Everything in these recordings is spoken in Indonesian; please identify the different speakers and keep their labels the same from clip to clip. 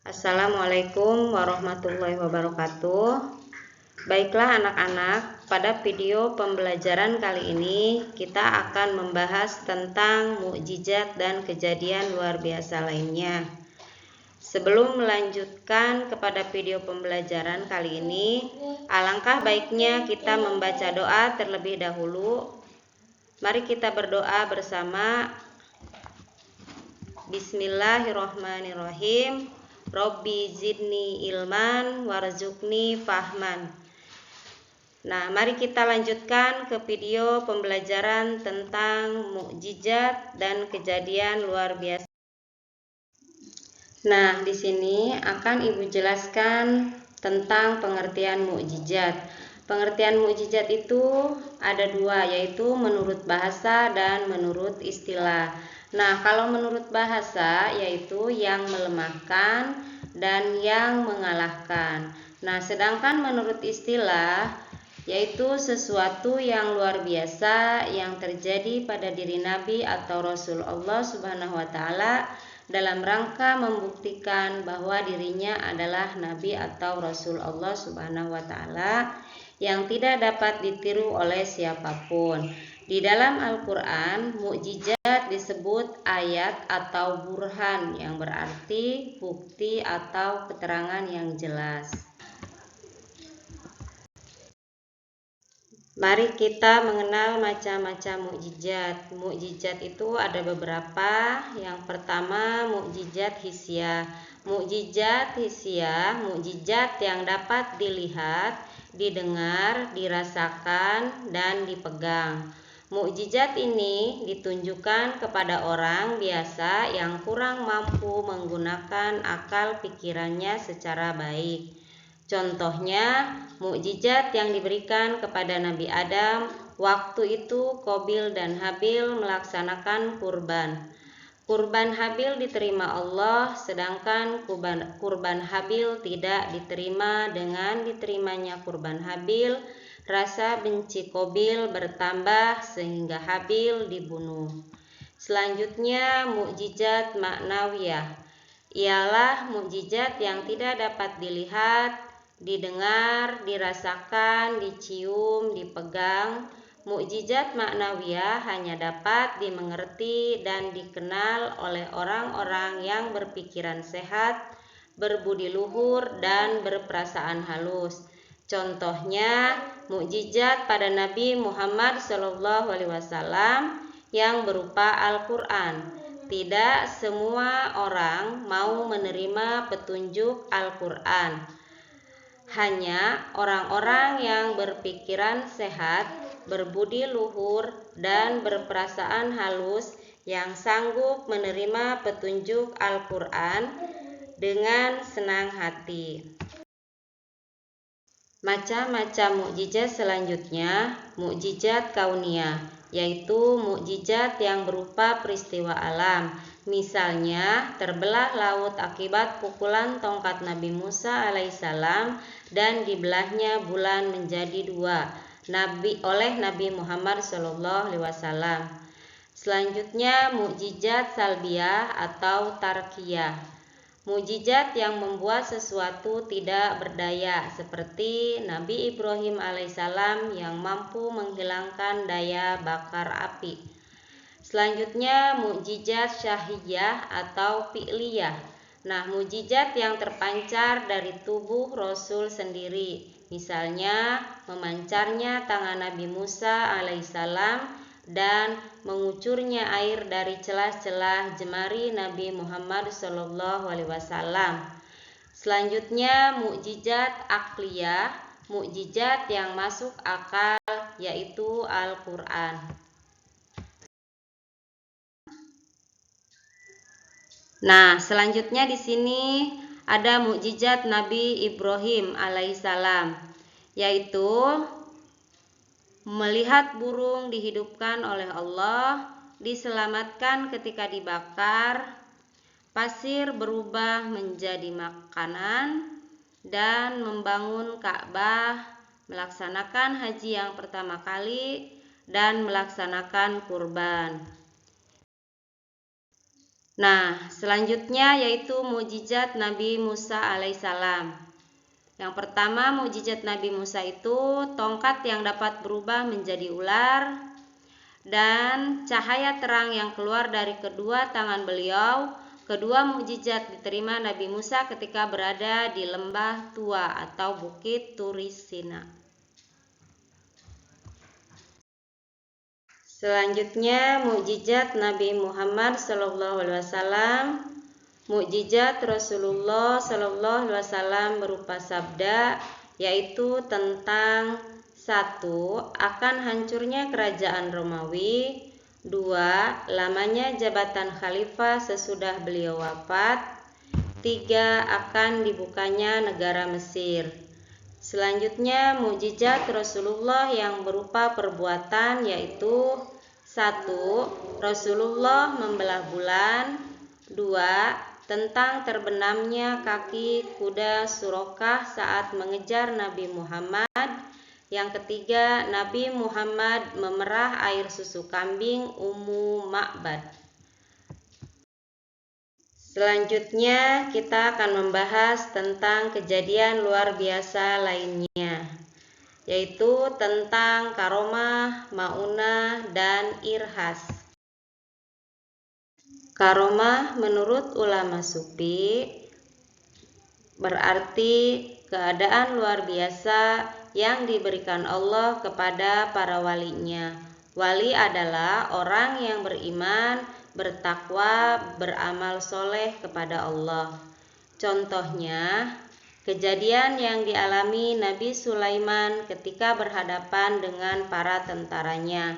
Speaker 1: Assalamualaikum warahmatullahi wabarakatuh. Baiklah anak-anak, pada video pembelajaran kali ini kita akan membahas tentang mukjizat dan kejadian luar biasa lainnya. Sebelum melanjutkan kepada video pembelajaran kali ini, alangkah baiknya kita membaca doa terlebih dahulu. Mari kita berdoa bersama. Bismillahirrohmanirrohim. Robbi zidni ilman warzuqni fahman. Nah, mari kita lanjutkan ke video pembelajaran tentang mukjizat dan kejadian luar biasa. Nah, di sini akan Ibu jelaskan tentang pengertian mukjizat. Pengertian mukjizat itu ada dua, yaitu menurut bahasa dan menurut istilah. Nah, kalau menurut bahasa yaitu yang melemahkan dan yang mengalahkan. Nah, sedangkan menurut istilah yaitu sesuatu yang luar biasa yang terjadi pada diri Nabi atau Rasul Allah Subhanahu wa taala dalam rangka membuktikan bahwa dirinya adalah Nabi atau Rasul Allah Subhanahu wa taala yang tidak dapat ditiru oleh siapapun. Di dalam Al-Quran, mukjizat disebut ayat atau burhan yang berarti bukti atau keterangan yang jelas. Mari kita mengenal macam-macam mukjizat. Mukjizat itu ada beberapa. Yang pertama, mukjizat hisiah. Mukjizat hisiah, mukjizat yang dapat dilihat, didengar, dirasakan, dan dipegang. Mukjizat ini ditunjukkan kepada orang biasa yang kurang mampu menggunakan akal pikirannya secara baik. Contohnya, mukjizat yang diberikan kepada Nabi Adam waktu itu Qabil dan Habil melaksanakan kurban. Kurban Habil diterima Allah, sedangkan kurban Habil tidak diterima. Dengan diterimanya kurban Habil, rasa benci Qabil bertambah sehingga Habil dibunuh. Selanjutnya, mukjizat maknawiyah ialah mukjizat yang tidak dapat dilihat, didengar, dirasakan, dicium, dipegang. Mukjizat maknawiyah hanya dapat dimengerti dan dikenal oleh orang-orang yang berpikiran sehat, berbudi luhur, dan berperasaan halus. Contohnya, mukjizat pada Nabi Muhammad SAW yang berupa Al-Quran. Tidak semua orang mau menerima petunjuk Al-Quran. Hanya orang-orang yang berpikiran sehat, berbudi luhur, dan berperasaan halus yang sanggup menerima petunjuk Al-Quran dengan senang hati. Macam-macam mukjizat selanjutnya, mukjizat kauniyah, yaitu mukjizat yang berupa peristiwa alam. Misalnya, terbelah laut akibat pukulan tongkat Nabi Musa alaihissalam dan dibelahnya bulan menjadi dua oleh Nabi Muhammad SAW. Selanjutnya, mukjizat salbiyah atau tarkiyah. Mukjizat yang membuat sesuatu tidak berdaya, seperti Nabi Ibrahim alaihissalam yang mampu menghilangkan daya bakar api. Selanjutnya, mukjizat syahiyah atau fi'liyah. Nah, mukjizat yang terpancar dari tubuh Rasul sendiri. Misalnya, memancarnya tangan Nabi Musa alaihissalam dan mengucurnya air dari celah-celah jemari Nabi Muhammad SAW. Selanjutnya, mukjizat akliyah, mukjizat yang masuk akal, yaitu Al-Quran. Nah, selanjutnya di sini ada mukjizat Nabi Ibrahim alaihissalam, yaitu melihat burung dihidupkan oleh Allah, diselamatkan ketika dibakar, pasir berubah menjadi makanan, dan membangun Ka'bah, melaksanakan haji yang pertama kali, dan melaksanakan kurban. Nah, selanjutnya yaitu mukjizat Nabi Musa alaihissalam. Yang pertama, mukjizat Nabi Musa itu tongkat yang dapat berubah menjadi ular dan cahaya terang yang keluar dari kedua tangan beliau. Kedua mukjizat diterima Nabi Musa ketika berada di lembah tua atau bukit Turi Sina. Selanjutnya mukjizat Nabi Muhammad SAW. Mukjizat Rasulullah SAW berupa sabda, yaitu tentang 1. Akan hancurnya kerajaan Romawi. 2. Lamanya jabatan khalifah sesudah beliau wafat. 3. Akan dibukanya negara Mesir. Selanjutnya mukjizat Rasulullah yang berupa perbuatan, yaitu 1. Rasulullah membelah bulan. 2. Tentang terbenamnya kaki kuda Surokah saat mengejar Nabi Muhammad. Yang ketiga, Nabi Muhammad memerah air susu kambing Ummu Ma'bad. Selanjutnya kita akan membahas tentang kejadian luar biasa lainnya, yaitu tentang karomah, maunah, dan irhas. Karomah menurut ulama sufi berarti keadaan luar biasa yang diberikan Allah kepada para walinya. Wali adalah orang yang beriman, bertakwa, beramal soleh kepada Allah. Contohnya, kejadian yang dialami Nabi Sulaiman ketika berhadapan dengan para tentaranya.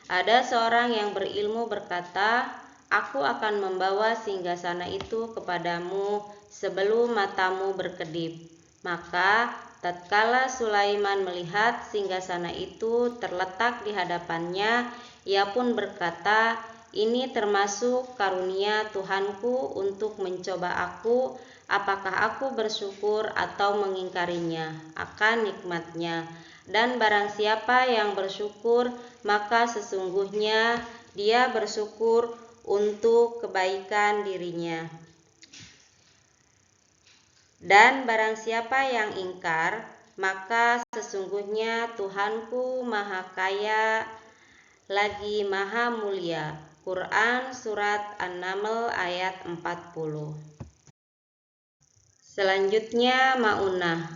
Speaker 1: Ada seorang yang berilmu berkata, "Aku akan membawa singgasana itu kepadamu sebelum matamu berkedip." Maka tatkala Sulaiman melihat singgasana itu terletak di hadapannya, ia pun berkata, "Ini termasuk karunia Tuhanku untuk mencoba aku, apakah aku bersyukur atau mengingkarinya akan nikmatnya. Dan barang siapa yang bersyukur, maka sesungguhnya dia bersyukur untuk kebaikan dirinya. Dan barang siapa yang ingkar, maka sesungguhnya Tuhanku Maha Kaya lagi Maha Mulia." Quran Surat An-Naml ayat 40. Selanjutnya maunah.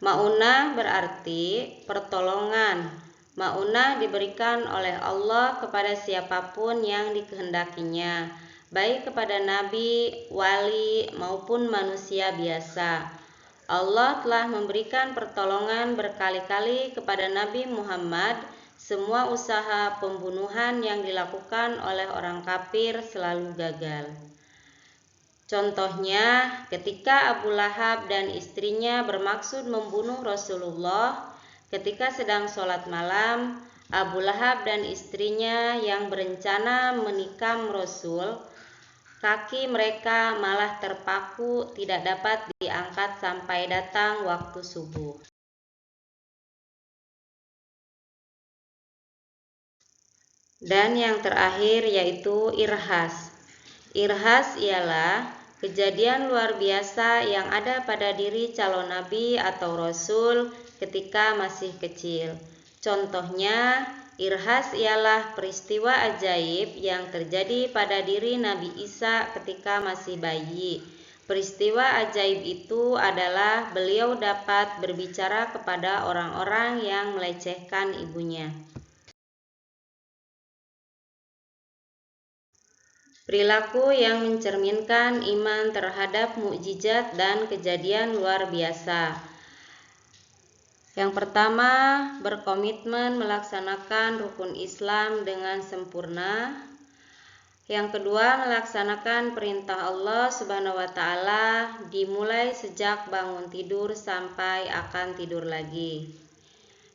Speaker 1: Maunah berarti pertolongan. Maunah diberikan oleh Allah kepada siapapun yang dikehendakinya, baik kepada nabi, wali, maupun manusia biasa. Allah telah memberikan pertolongan berkali-kali kepada Nabi Muhammad. Semua usaha pembunuhan yang dilakukan oleh orang kafir selalu gagal. Contohnya, ketika Abu Lahab dan istrinya bermaksud membunuh Rasulullah ketika sedang sholat malam, Abu Lahab dan istrinya yang berencana menikam Rasul, kaki mereka malah terpaku tidak dapat diangkat sampai datang waktu subuh. Dan yang terakhir yaitu irhas. Irhas ialah kejadian luar biasa yang ada pada diri calon nabi atau rasul ketika masih kecil. Contohnya, irhas ialah peristiwa ajaib yang terjadi pada diri Nabi Isa ketika masih bayi. Peristiwa ajaib itu adalah beliau dapat berbicara kepada orang-orang yang melecehkan ibunya. Perilaku yang mencerminkan iman terhadap mukjizat dan kejadian luar biasa. Yang pertama, berkomitmen melaksanakan rukun Islam dengan sempurna. Yang kedua, melaksanakan perintah Allah Subhanahu wa Ta'ala dimulai sejak bangun tidur sampai akan tidur lagi.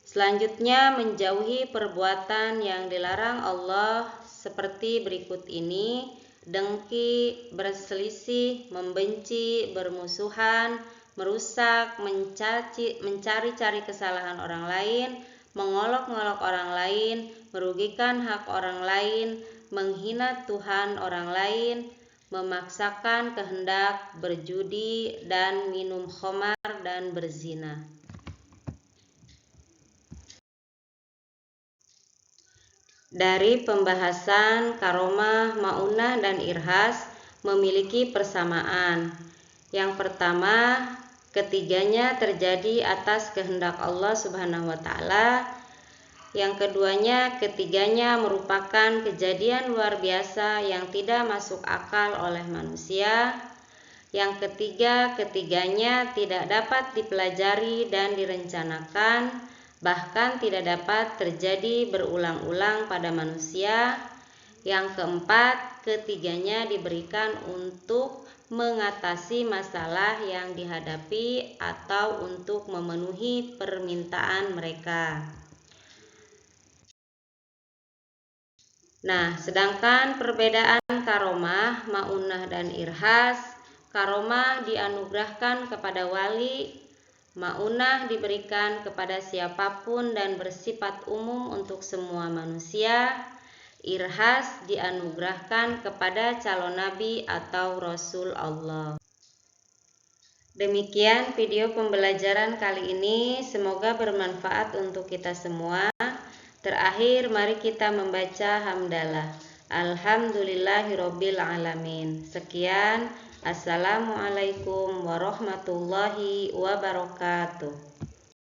Speaker 1: Selanjutnya, menjauhi perbuatan yang dilarang Allah seperti berikut ini: dengki, berselisih, membenci, bermusuhan, merusak, mencari-cari kesalahan orang lain, mengolok-ngolok orang lain, merugikan hak orang lain, menghina Tuhan orang lain, memaksakan kehendak berjudi dan minum khamar dan berzina. Dari pembahasan karomah, maunah, dan irhas memiliki persamaan. Yang pertama, ketiganya terjadi atas kehendak Allah Subhanahu wa Ta'ala. Yang keduanya, ketiganya merupakan kejadian luar biasa yang tidak masuk akal oleh manusia. Yang ketiga, ketiganya tidak dapat dipelajari dan direncanakan, bahkan tidak dapat terjadi berulang-ulang pada manusia. Yang keempat, ketiganya diberikan untuk mengatasi masalah yang dihadapi atau untuk memenuhi permintaan mereka. Nah, sedangkan perbedaan karomah, maunah, dan irhas, karomah dianugerahkan kepada wali, maunah diberikan kepada siapapun dan bersifat umum untuk semua manusia, irhas dianugerahkan kepada calon nabi atau rasul Allah. Demikian video pembelajaran kali ini, semoga bermanfaat untuk kita semua. Terakhir, mari kita membaca hamdalah. Alhamdulillahirabbil alamin. Sekian, assalamualaikum warahmatullahi wabarakatuh.